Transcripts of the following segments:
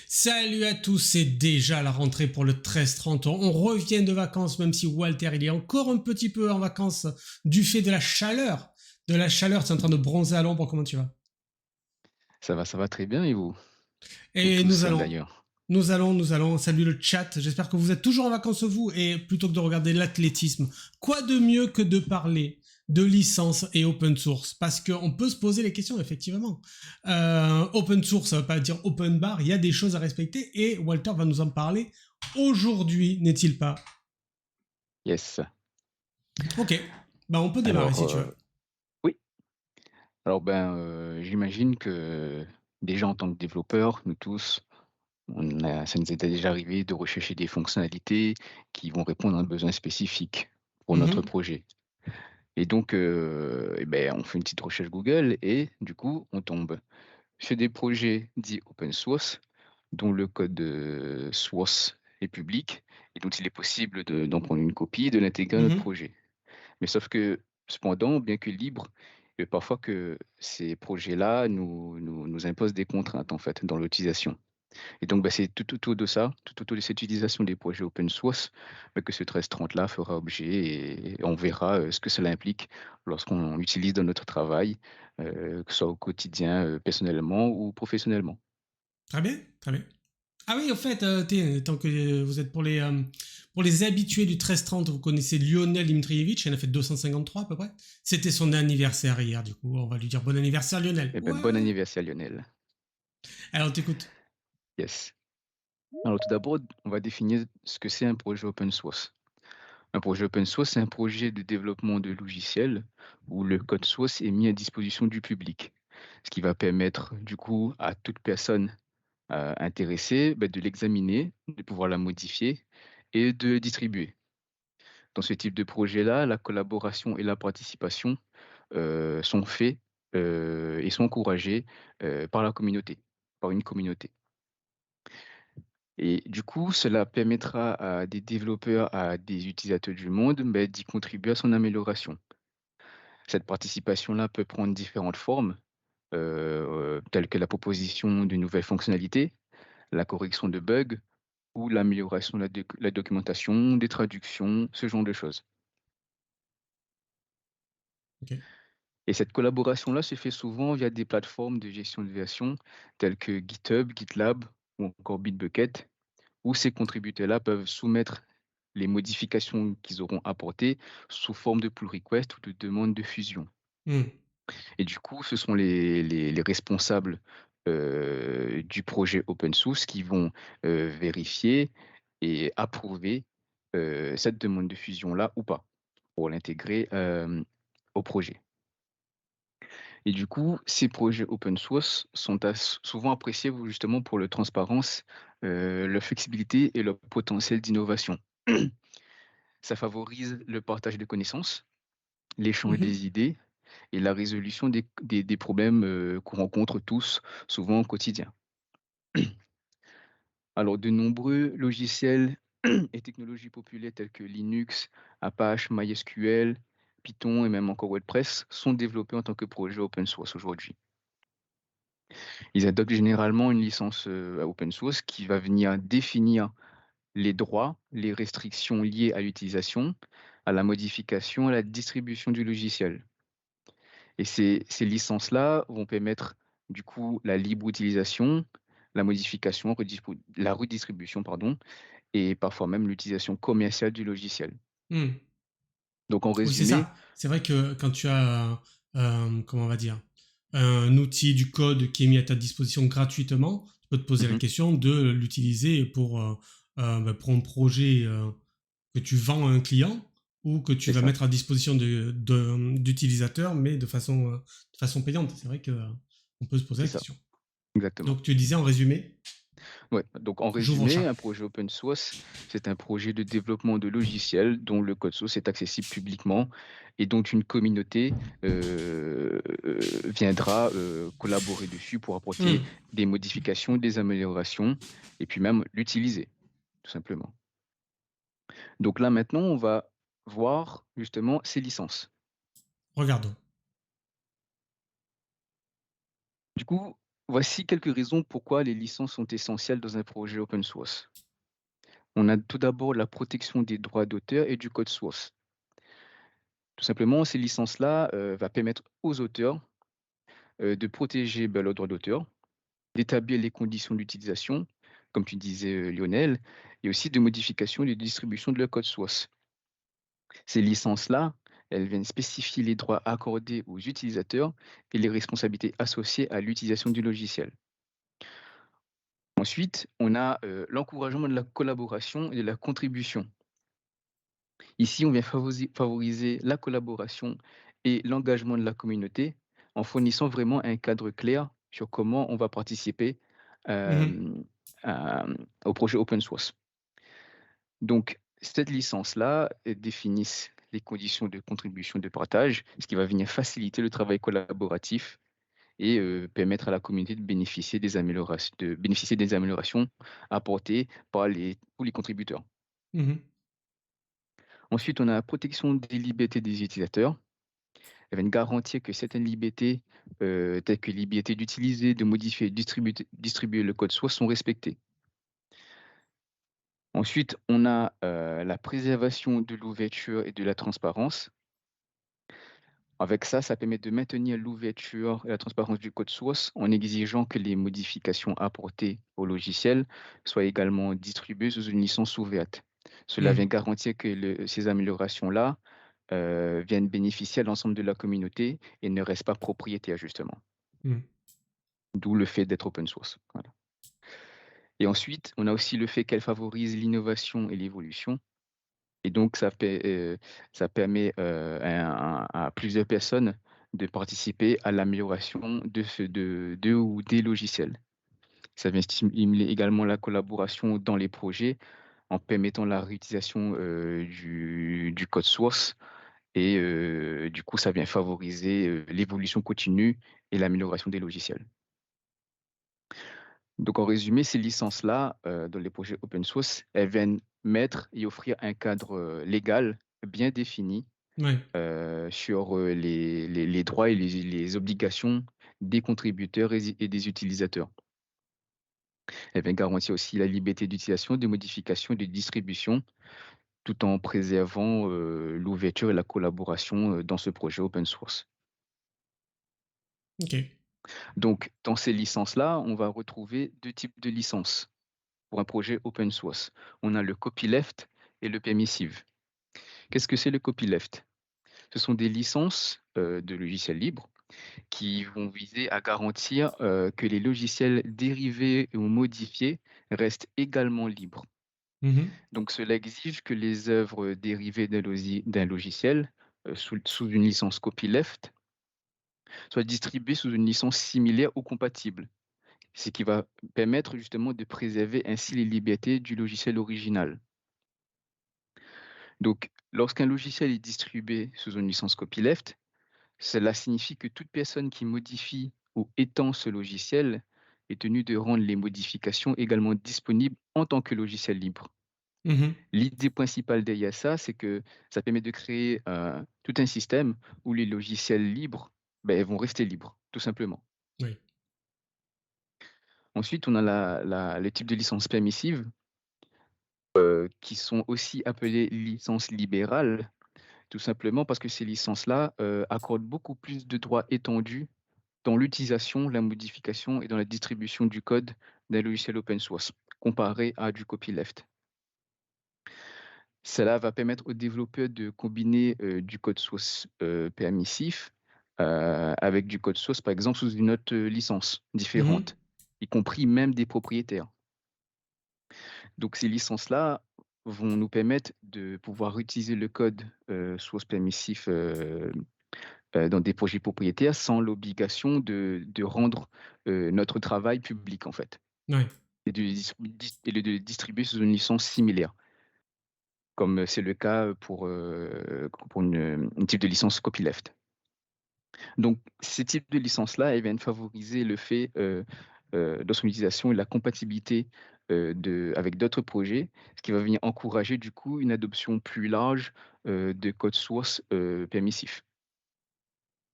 Salut à tous, c'est déjà la rentrée pour le 13-30. On revient de vacances, même si Walter il est encore un petit peu en vacances du fait de la chaleur. De la chaleur, tu es en train de bronzer à l'ombre, comment tu vas? Ça va très bien et vous? Vous Et tous d'ailleurs. salut le chat. J'espère que vous êtes toujours en vacances vous. Et plutôt que de regarder l'athlétisme, quoi de mieux que de parler de licence et open source? Parce qu'on peut se poser les questions, effectivement. Open source, ça veut pas dire open bar. Il y a des choses à respecter et Walter va nous en parler aujourd'hui, n'est-il pas? Yes. Ok. Bah, on peut démarrer Alors, si tu veux. oui, alors j'imagine que déjà en tant que développeur, nous tous, ça nous est déjà arrivé de rechercher des fonctionnalités qui vont répondre à un besoin spécifique pour notre Mhm. projet. Et donc, on fait une petite recherche Google et du coup, on tombe sur des projets dits open source, dont le code source est public et dont il est possible d'en prendre une copie et de l'intégrer à notre Mhm. projet. Mais sauf que, cependant, bien que libre, parfois que ces projets-là nous imposent des contraintes, en fait, dans l'utilisation. Et donc, c'est tout autour de ça, tout autour de cette utilisation des projets open source, que ce 1330-là fera objet et on verra ce que cela implique lorsqu'on l'utilise dans notre travail, que ce soit au quotidien, personnellement ou professionnellement. Très bien, très bien. Ah oui, en fait, tant que vous êtes pour les habitués du 13-30, vous connaissez Lionel Dimitrievitch, il en a fait 253 à peu près. C'était son anniversaire hier, du coup, on va lui dire bon anniversaire Lionel. Eh bien, bon Ouais. anniversaire, Lionel. Alors, t'écoutes. Yes. Alors, tout d'abord, on va définir ce que c'est un projet open source. Un projet open source, c'est un projet de développement de logiciels où le code source est mis à disposition du public, ce qui va permettre du coup à toute personne intéressée de l'examiner, de pouvoir la modifier et de distribuer. Dans ce type de projet-là, la collaboration et la participation sont faits et sont encouragés par la communauté, par une communauté. Et du coup, cela permettra à des développeurs, à des utilisateurs du monde, d'y contribuer à son amélioration. Cette participation-là peut prendre différentes formes, telles que la proposition de nouvelles fonctionnalités, la correction de bugs ou l'amélioration de la documentation, des traductions, ce genre de choses. Ok. Et cette collaboration-là se fait souvent via des plateformes de gestion de version telles que GitHub, GitLab ou encore Bitbucket, où ces contributeurs-là peuvent soumettre les modifications qu'ils auront apportées sous forme de pull request ou de demande de fusion. Hmm. Et du coup, ce sont les responsables du projet open source qui vont vérifier et approuver cette demande de fusion-là ou pas pour l'intégrer au projet. Et du coup, ces projets open source sont souvent appréciés justement pour leur transparence, leur flexibilité et leur potentiel d'innovation. Ça favorise le partage de connaissances, l'échange Mhm. des idées et la résolution des problèmes qu'on rencontre tous, souvent au quotidien. Alors, de nombreux logiciels et technologies populaires telles que Linux, Apache, MySQL, Python et même encore WordPress sont développés en tant que projet open source aujourd'hui. Ils adoptent généralement une licence open source qui va venir définir les droits, les restrictions liées à l'utilisation, à la modification, à la distribution du logiciel. Et ces licences-là vont permettre du coup la libre utilisation, la modification, la redistribution, pardon, et parfois même l'utilisation commerciale du logiciel. Hmm. Donc en Oui, c'est résumé, ça. C'est vrai que quand tu as, comment on va dire, un outil du code qui est mis à ta disposition gratuitement, tu peux te poser la mhm, question de l'utiliser pour un projet que tu vends à un client ou que tu c'est vas ça, mettre à disposition d'utilisateurs, mais de façon payante. C'est vrai que on peut se poser c'est la ça, question. exactement. Donc tu disais en résumé, Ouais, donc en j'ouvre au résumé, chat. un projet open source, c'est un projet de développement de logiciels dont le code source est accessible publiquement et dont une communauté viendra collaborer dessus pour apporter Hmm. des modifications, des améliorations et puis même l'utiliser, tout simplement. Donc là maintenant, on va voir justement ces licences. Regardons. Du coup, Voici quelques raisons pourquoi les licences sont essentielles dans un projet open source. On a tout d'abord la protection des droits d'auteur et du code source. Tout simplement, ces licences-là va permettre aux auteurs de protéger leurs droits d'auteur, d'établir les conditions d'utilisation, comme tu disais Lionel, et aussi de modification et de distribution de leur code source. Ces licences-là, elles viennent spécifier les droits accordés aux utilisateurs et les responsabilités associées à l'utilisation du logiciel. Ensuite, on a l'encouragement de la collaboration et de la contribution. Ici, on vient favoriser la collaboration et l'engagement de la communauté en fournissant vraiment un cadre clair sur comment on va participer Mhm. euh, à- au projet open source. Donc, cette licence-là définit les conditions de contribution de partage, ce qui va venir faciliter le travail collaboratif et permettre à la communauté de bénéficier des améliorations apportées par tous les contributeurs. Mhm. Ensuite, on a la protection des libertés des utilisateurs. Elle va garantir que certaines libertés, telles que liberté d'utiliser, de modifier et distribuer le code source, sont respectées. Ensuite, on a la préservation de l'ouverture et de la transparence. Avec ça, ça permet de maintenir l'ouverture et la transparence du code source en exigeant que les modifications apportées au logiciel soient également distribuées sous une licence ouverte. Cela vient Mhm. garantir que ces améliorations-là viennent bénéficier à l'ensemble de la communauté et ne restent pas propriétaires, justement. Mhm. D'où le fait d'être open source. Voilà. Et ensuite, on a aussi le fait qu'elle favorise l'innovation et l'évolution. Et donc, ça permet à plusieurs personnes de participer à l'amélioration de ou des logiciels. Ça vient stimuler également la collaboration dans les projets en permettant la réutilisation du code source. Et du coup, ça vient favoriser l'évolution continue et l'amélioration des logiciels. Donc, en résumé, ces licences-là, dans les projets open source, elles viennent mettre et offrir un cadre légal bien défini Ouais. sur les droits et les obligations des contributeurs et des utilisateurs. Elles viennent garantir aussi la liberté d'utilisation, de modification et de distribution, tout en préservant l'ouverture et la collaboration dans ce projet open source. Ok. Donc, dans ces licences-là, on va retrouver deux types de licences pour un projet open source. On a le copyleft et le permissive. Qu'est-ce que c'est le copyleft? Ce sont des licences de logiciels libres qui vont viser à garantir que les logiciels dérivés ou modifiés restent également libres. Mhm. Donc, cela exige que les œuvres dérivées d'un logiciel sous une licence copyleft soient distribuées sous une licence similaire ou compatible, ce qui va permettre justement de préserver ainsi les libertés du logiciel original. Donc, lorsqu'un logiciel est distribué sous une licence copyleft, cela signifie que toute personne qui modifie ou étend ce logiciel est tenue de rendre les modifications également disponibles en tant que logiciel libre. Mhm. L'idée principale derrière ça, c'est que ça permet de créer tout un système où les logiciels libres elles vont rester libres, tout simplement. Oui. Ensuite, on a le type de licence permissive, qui sont aussi appelées licences libérales, tout simplement parce que ces licences-là accordent beaucoup plus de droits étendus dans l'utilisation, la modification et dans la distribution du code d'un logiciel open source, comparé à du copyleft. Cela va permettre aux développeurs de combiner du code source permissif avec du code source, par exemple, sous une autre licence Mhm. différente, y compris même des propriétaires. Donc ces licences-là vont nous permettre de pouvoir utiliser le code source permissif dans des projets propriétaires sans l'obligation de rendre notre travail public, en fait, Ouais. et de distribuer sous une licence similaire, comme c'est le cas pour une type de licence copyleft. Donc, ces types de licences-là, elles viennent favoriser le fait de son utilisation et la compatibilité avec d'autres projets, ce qui va venir encourager du coup une adoption plus large de code source permissif.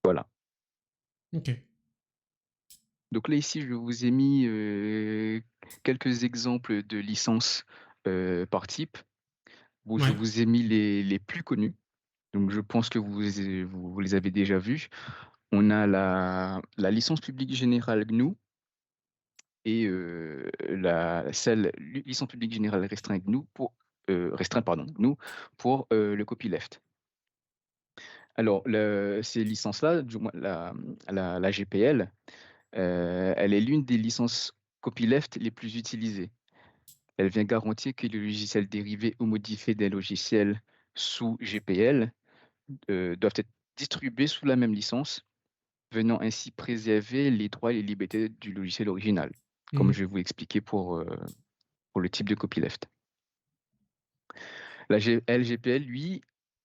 Voilà. Ok. Donc là, ici, je vous ai mis, quelques exemples de licences, par type. Bon, je Ouais. vous ai mis les plus connus, donc je pense que vous les avez déjà vus. On a la licence publique générale GNU et licence publique générale restreinte, pardon, GNU pour, le copyleft. Alors ces licences-là, du moins la GPL, elle est l'une des licences copyleft les plus utilisées. Elle vient garantir que les logiciels dérivés ou modifiés des logiciels sous GPL, doivent être distribués sous la même licence, venant ainsi préserver les droits et les libertés du logiciel original, comme Mhm. je vais vous l'expliquer pour le type de copyleft. LGPL, lui,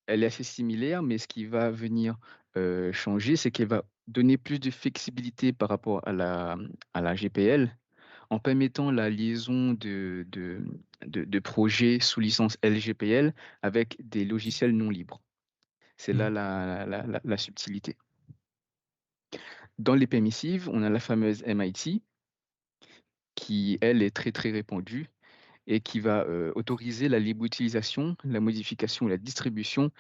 elle est assez similaire, mais ce qui va venir, changer, c'est qu'elle va donner plus de flexibilité par rapport à la GPL, en permettant la liaison de projets sous licence LGPL avec des logiciels non libres. C'est là Mhm. la subtilité. Dans les permissives, on a la fameuse MIT qui, elle, est très, très répandue et qui va, autoriser la libre utilisation, la modification et la distribution,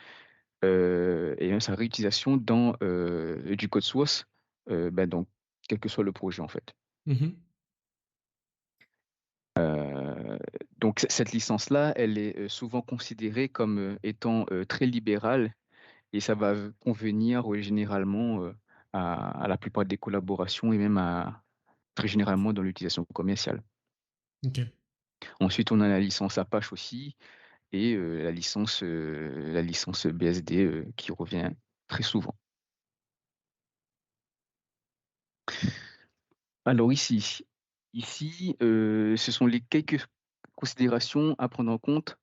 et même sa réutilisation dans, du code source, dans quel que soit le projet, en fait. Mhm. Donc cette licence-là, elle est, souvent considérée comme, étant, très libérale et ça va convenir, généralement, à la plupart des collaborations et même très généralement dans l'utilisation commerciale. Ok. Ensuite, on a la licence Apache aussi et la licence BSD, qui revient très souvent. Alors ici, ce sont les quelques considérations à prendre en compte,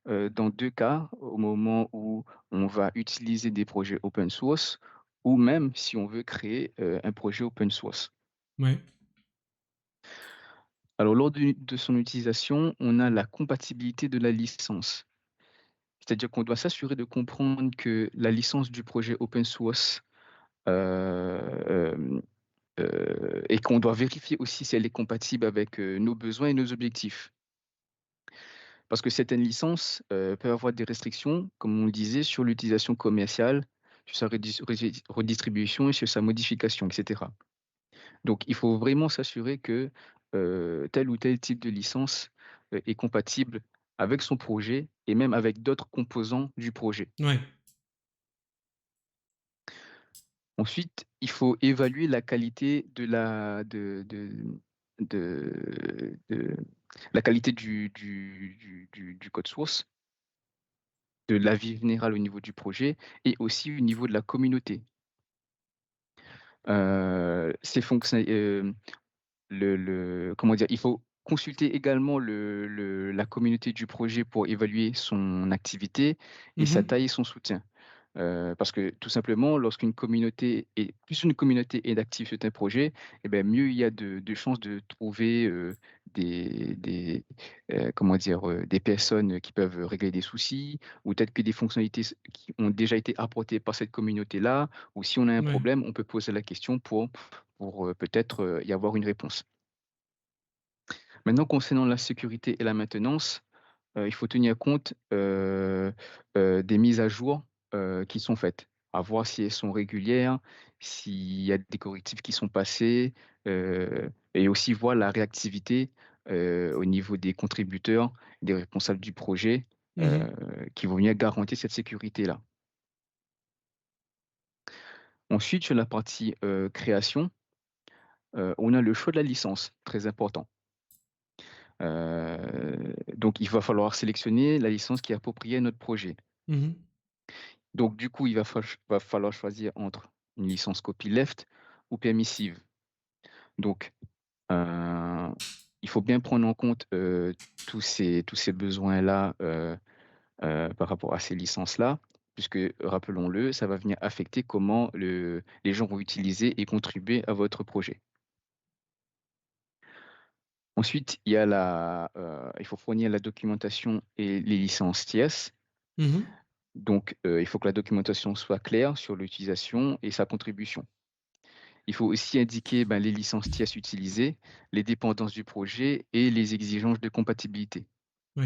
dans 2 cas, au moment où on va utiliser des projets open source ou même si on veut créer, un projet open source. Ouais. Alors lors de son utilisation, on a la compatibilité de la licence. C'est-à-dire qu'on doit s'assurer de comprendre que la licence du projet open source, hem, et qu'on doit vérifier aussi si elle est compatible avec, nos besoins et nos objectifs. Parce que certaines licences, peuvent avoir des restrictions, comme on le disait, sur l'utilisation commerciale, sur sa redistribution et sur sa modification et cetera. Donc il faut vraiment s'assurer que, tel ou tel type de licence, est compatible avec son projet et même avec d'autres composants du projet. Ouais. Ensuite, il faut évaluer la qualité de la qualité du code source, de l'avis général au niveau du projet et aussi au niveau de la communauté. Ces fonctions le comment dire? Il faut consulter également la communauté du projet pour évaluer son activité et sa Mhm. taille et son soutien. Parce que tout simplement, plus une communauté est active sur un projet et ben mieux il y a de chances de trouver, des comment dire? Des personnes qui peuvent régler des soucis ou peut-être que des fonctionnalités qui ont déjà été apportées par cette communauté-là ou si on a un Ouais. problème, on peut poser la question pour, peut-être, y avoir une réponse. Maintenant concernant la sécurité et la maintenance, il faut tenir compte, des mises à jour, qui sont faites. À voir si elles sont régulières, s'il y a des correctifs qui sont passés, et aussi voir la réactivité, au niveau des contributeurs, des responsables du projet, heu, Mhm. qui vont venir garantir cette sécurité-là. Ensuite sur la partie, création, on a le choix de la licence, très important. Donc il va falloir sélectionner la licence qui est appropriée à notre projet. Mhm. Donc du coup, il va falloir choisir entre une licence copyleft ou permissive. Donc, heu, il faut bien prendre en compte, tous ces besoins-là, par rapport à ces licences-là, puisque rappelons-le, ça va venir affecter comment les gens vont utiliser et contribuer à votre projet. Ensuite, il faut fournir la documentation et les licences tierces. Mhm. Donc, il faut que la documentation soit claire sur l'utilisation et sa contribution. Il faut aussi indiquer, ben, les licences tierces utilisées, les dépendances du projet et les exigences de compatibilité. Oui.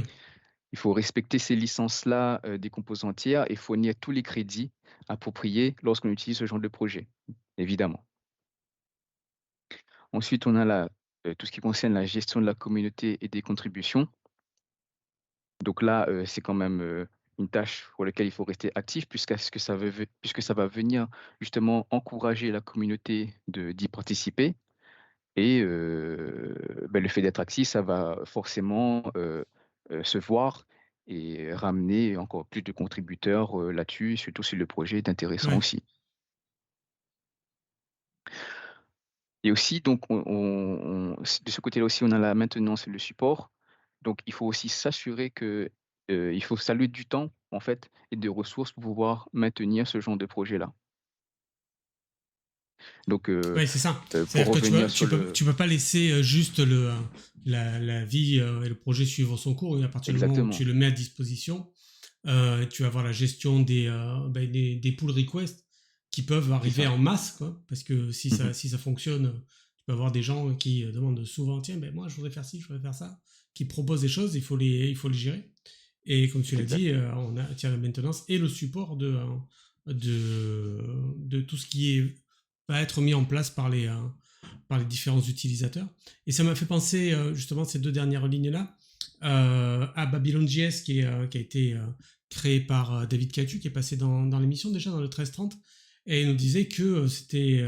Il faut respecter ces licences-là, des composants tiers et fournir tous les crédits appropriés lorsqu'on utilise ce genre de projet, évidemment. Ensuite, on a tout ce qui concerne la gestion de la communauté et des contributions. Donc là, c'est quand même, une tâche pour laquelle il faut rester actif puisque ça va venir justement encourager la communauté d'y participer et le fait d'être actif, ça va forcément, se voir et ramener encore plus de contributeurs, là-dessus, surtout si le projet est intéressant Ouais. aussi. Et aussi donc de ce côté-là aussi, on a la maintenance et le support. Donc il faut aussi s'assurer que, il faut s'allouer du temps, en fait et des ressources pour pouvoir maintenir ce genre de projet-là. Donc Ouais, c'est ça. pour C'est-à-dire que revenir sur tu le peux pas laisser juste la vie et le projet suivre son cours. Et à partir du moment où exactement. tu le mets à disposition, tu vas avoir la gestion des pull requests qui peuvent C'est arriver ça. en masse, quoi. Parce que Mmh. si ça fonctionne, tu peux avoir des gens qui demandent souvent, tiens, ben moi je voudrais faire ci, je voudrais faire ça, qui proposent des choses, il faut les gérer. Et comme tu l'as dit, Exact. on a tiens, la maintenance et le support de tout ce qui va être mis en place par les différents utilisateurs. Et ça m'a fait penser justement ces deux dernières lignes-là à Babylon.js qui a été créé par David Catu, qui est passé dans l'émission déjà, dans le 1330, et il nous disait que c'était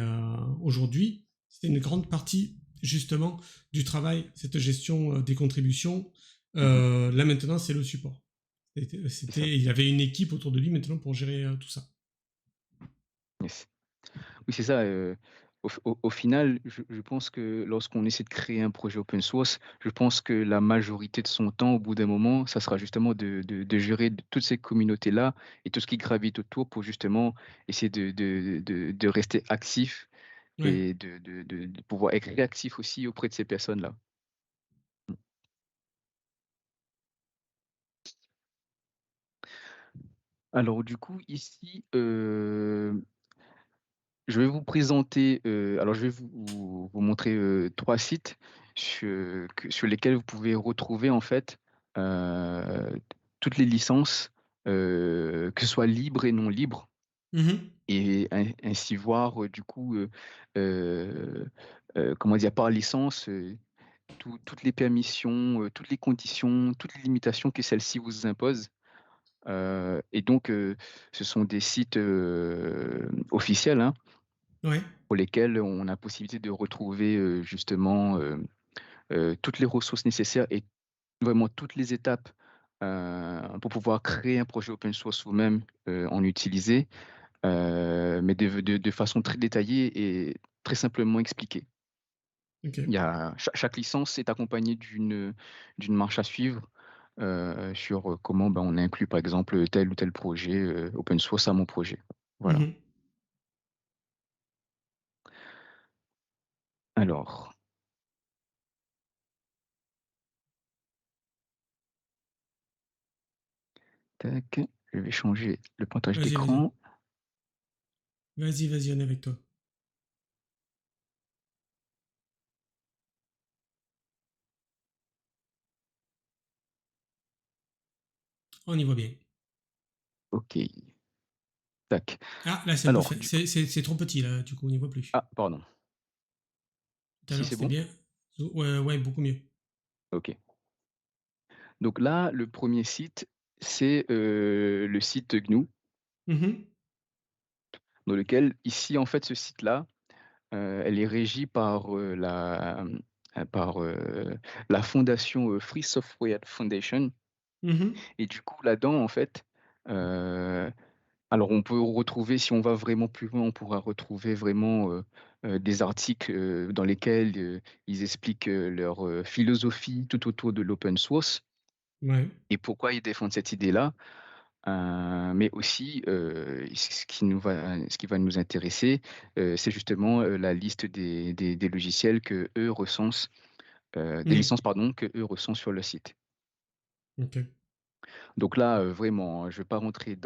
aujourd'hui, c'était une grande partie justement du travail, cette gestion des contributions, Mmh. la maintenance et le support. C'est ça. Il avait une équipe autour de lui maintenant pour gérer tout ça. Yes. Oui, c'est ça, au final, je pense que lorsqu'on essaie de créer un projet open source, je pense que la majorité de son temps, au bout d'un moment, ça sera justement de gérer toutes ces communautés-là et tout ce qui gravite autour pour justement essayer de rester actif Ouais. et de pouvoir être réactif aussi auprès de ces personnes-là. Alors du coup ici, je vais vous présenter, alors je vais vous montrer, 3 sites sur lesquels vous pouvez retrouver en fait, heu, toutes les licences, que ce soit libres et non libres Mhm. et ainsi voir, du coup, comment dire? Par licence, toutes les permissions, toutes les conditions, toutes les limitations que celle-ci vous impose. Et donc ce sont des sites, officiels, hein, Ouais. pour lesquels on a possibilité de retrouver, justement, toutes les ressources nécessaires et vraiment toutes les étapes, pour pouvoir créer un projet open source vous-même, en utiliser, mais de façon très détaillée et très simplement expliquée. Ok. Il y a chaque licence est accompagnée d'une marche à suivre, sur, comment, ben, on inclut par exemple, tel ou tel projet, open source à mon projet. Voilà. Mhm. Alors, tac, je vais changer le pointage Vas-y, vas-y. d'écran. Vas-y, vas-y, on est avec toi. On y voit bien. OK, tac. Ah, là, c'est un peu Alors fait. du coup C'est trop petit, là, du coup, on n'y voit plus. ah pardon, Tout à ici l'heure, c'est c'était bon? bien. Ouais, ouais, beaucoup mieux. OK. Donc là, le premier site, c'est, le site GNU Mhm. dans lequel ici, en fait, ce site-là, elle est régie par, par, la fondation, Free Software Foundation Mhm. et du coup là-dedans, en fait, heu, alors on peut retrouver si on va vraiment plus loin, on pourra retrouver vraiment, des articles, dans lesquels, ils expliquent, leur, philosophie tout autour de l'open source Ouais. et pourquoi ils défendent cette idée-là. Mais aussi, ce qui va nous intéresser, c'est justement, la liste des logiciels qu'eux recensent, des Mhm. licences pardon, qu'eux recensent sur le site. Ok. Donc là, vraiment, hein, je ne vais pas rentrer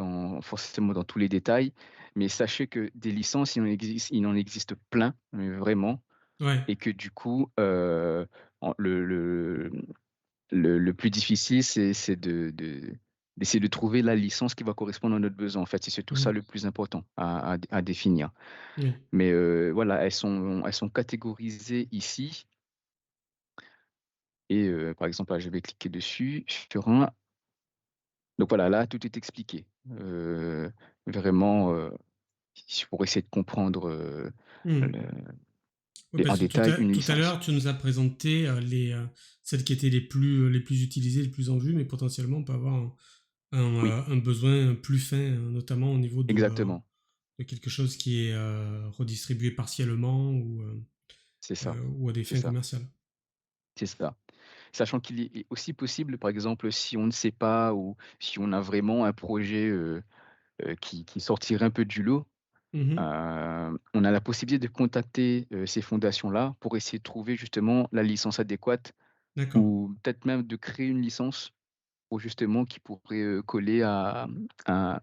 forcément dans tous les détails, mais sachez que des licences, il en existe plein, mais vraiment, Ouais. et que du coup, en le plus difficile, c'est d'essayer de trouver la licence qui va correspondre à notre besoin. En fait, c'est surtout ça Mhm. le plus important à définir. Oui. Mais voilà, elles sont catégorisées ici et par exemple, là, je vais cliquer dessus sur un. Donc voilà, là, tout est expliqué. Vraiment, pour essayer de comprendre, le Mhm. Oui, en parce que détail une tout à licence. l'heure, tu nous as présenté celles qui étaient les plus utilisées, les plus en vue, mais potentiellement, on peut avoir Oui, un besoin plus fin, notamment au niveau exactement, de quelque chose qui est redistribué partiellement c'est ça, ou à des c'est fins ça, commerciales. c'est ça. Sachant qu'il est aussi possible, par exemple, si on ne sait pas ou si on a vraiment un projet, qui sortirait un peu du lot, Mhm. on a la possibilité de contacter, ces fondations-là pour essayer de trouver justement la licence adéquate D'accord. ou peut-être même de créer une licence pour justement qui pourrait, coller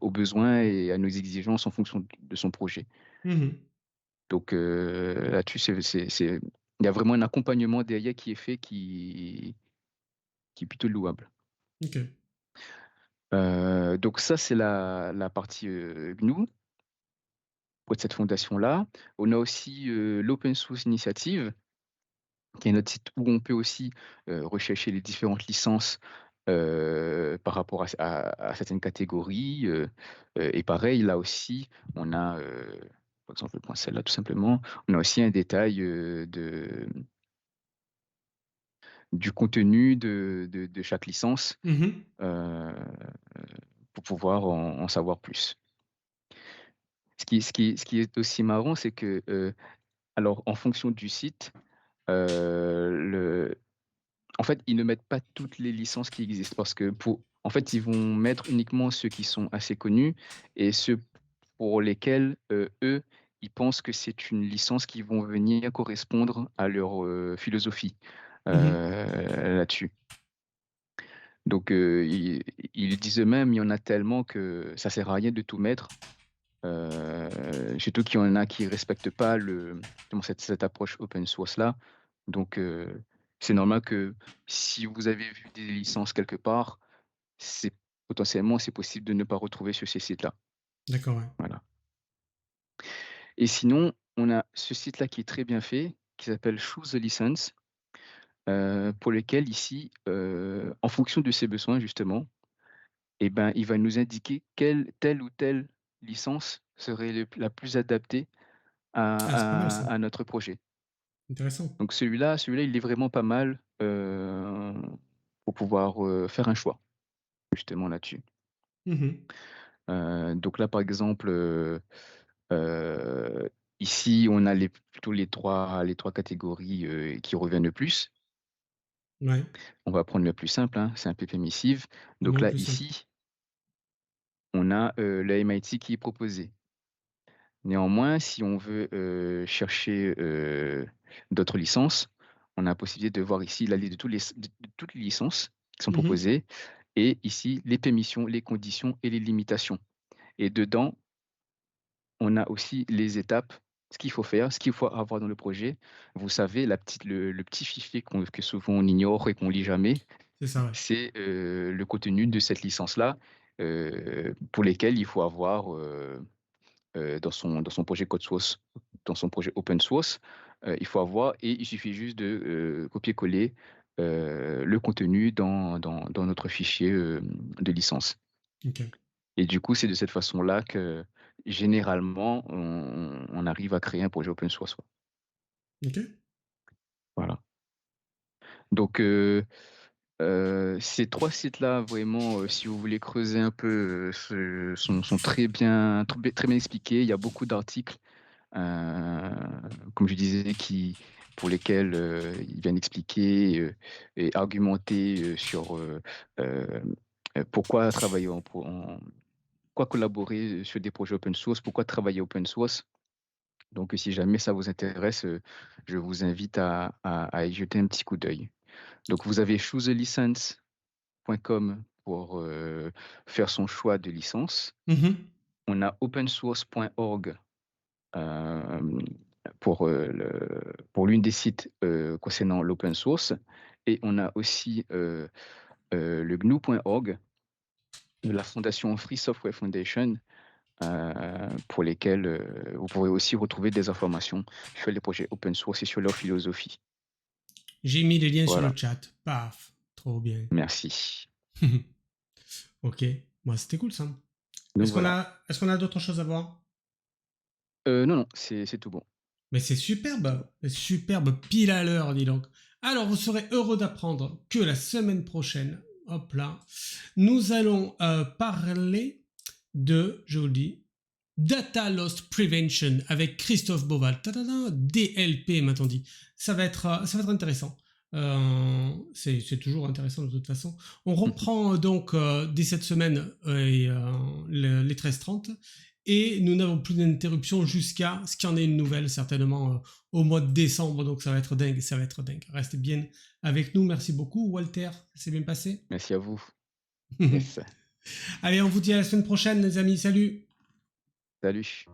aux besoins et à nos exigences en fonction de son projet. Mhm. Donc, là-dessus, il y a vraiment un accompagnement derrière qui est fait qui est plutôt louable. Ok. Donc ça, c'est la partie, GNU pour cette fondation-là. On a aussi, l'Open Source Initiative, qui est notre site où on peut aussi, rechercher les différentes licences, par rapport à certaines catégories, et pareil, là aussi, on a, par exemple, je prends celle-là tout simplement, on a aussi un détail, du contenu de chaque licence, Mhm. heu, pour pouvoir en savoir plus. Ce qui est aussi marrant, c'est que, alors en fonction du site, le en fait, ils ne mettent pas toutes les licences qui existent parce que en fait, ils vont mettre uniquement ceux qui sont assez connus et ceux pour lesquels, eux, ils pensent que c'est une licence qui vont venir correspondre à leur, philosophie, Mhm. là-dessus. Donc, ils disent eux-mêmes, il y en a tellement que ça sert à rien de tout mettre, surtout qu'il y en a qui respectent pas justement cette approche open source là. Donc, c'est normal que si vous avez vu des licences quelque part, c'est c'est possible de ne pas retrouver sur ces sites-là. D'accord, ouais. Voilà. Et sinon, on a ce site-là qui est très bien fait, qui s'appelle Choose the License, pour lequel ici, en fonction de ses besoins justement, et ben, il va nous indiquer telle ou telle licence serait la plus adaptée Ah, c'est pas mal à ça. à notre projet. Intéressant. Donc celui-là, il est vraiment pas mal, pour pouvoir, faire un choix, justement là-dessus. Mhm. Donc là, par exemple, heu, ici, on a plutôt les trois catégories, qui reviennent le plus. Ouais. On va prendre le plus simple, hein, c'est un peu permissive. Donc Vraiment le là, plus simple. ici, on a, le MIT qui est proposé. Néanmoins, si on veut, chercher, d'autres licences, on a la possibilité de voir ici la liste de toutes les licences qui sont Mhm. proposées et ici les permissions, les conditions et les limitations. Et dedans, on a aussi les étapes, ce qu'il faut faire, ce qu'il faut avoir dans le projet. Vous savez, le petit fichier que souvent on ignore et qu'on lit jamais, C'est ça, ouais. c'est, le contenu de cette licence-là, pour lesquelles il faut avoir, dans son projet code source, dans son projet open source, il faut avoir et il suffit juste de, copier-coller, le contenu dans notre fichier, de licence. Ok. Et du coup, c'est de cette façon-là que, généralement, on arrive à créer un projet open source, ouais. Ok. Voilà. Donc, ces 3 sites-là, vraiment, si vous voulez creuser un peu, sont très bien expliqués. Il y a beaucoup d'articles, heu, comme je disais, pour lesquels, ils viennent expliquer, et argumenter, sur, pourquoi travailler pourquoi collaborer sur des projets open source, pourquoi travailler open source. Donc, si jamais ça vous intéresse, je vous invite à y jeter un petit coup d'œil. Donc vous avez choosealicense.com pour faire son choix de licence. Mhm. On a opensource.org pour l'une des sites concernant l'open source. Et on a aussi le GNU.org de la fondation Free Software Foundation, pour lesquels vous pourrez aussi retrouver des informations sur les projets open source et sur leur philosophie. J'ai mis les liens sur Voilà, le chat. Paf. Trop bien. merci. Ok. Moi, c'était cool ça. Donc voilà. Est-ce qu'on a d'autres choses à voir? Non, non, c'est tout bon. Mais C'est tout bon. c'est superbe, pile à l'heure, dis donc. Alors, vous serez heureux d'apprendre que la semaine prochaine, hop là, nous allons parler de, je vous le dis, Data Loss Prevention avec Christophe Beauval. DLP, m'a-t-on dit. Ça va être intéressant. C'est toujours intéressant de toute façon. On reprend donc dès cette semaine les 13h30 et nous n'avons plus d'interruption jusqu'à ce qu'il y en ait une nouvelle certainement au mois de décembre. Donc ça va être dingue, ça va être dingue. Restez bien avec nous. Merci beaucoup, Walter. C'est bien passé. Merci à vous. Yes. Allez, on vous dit à la semaine prochaine, les amis. Salut. Salut.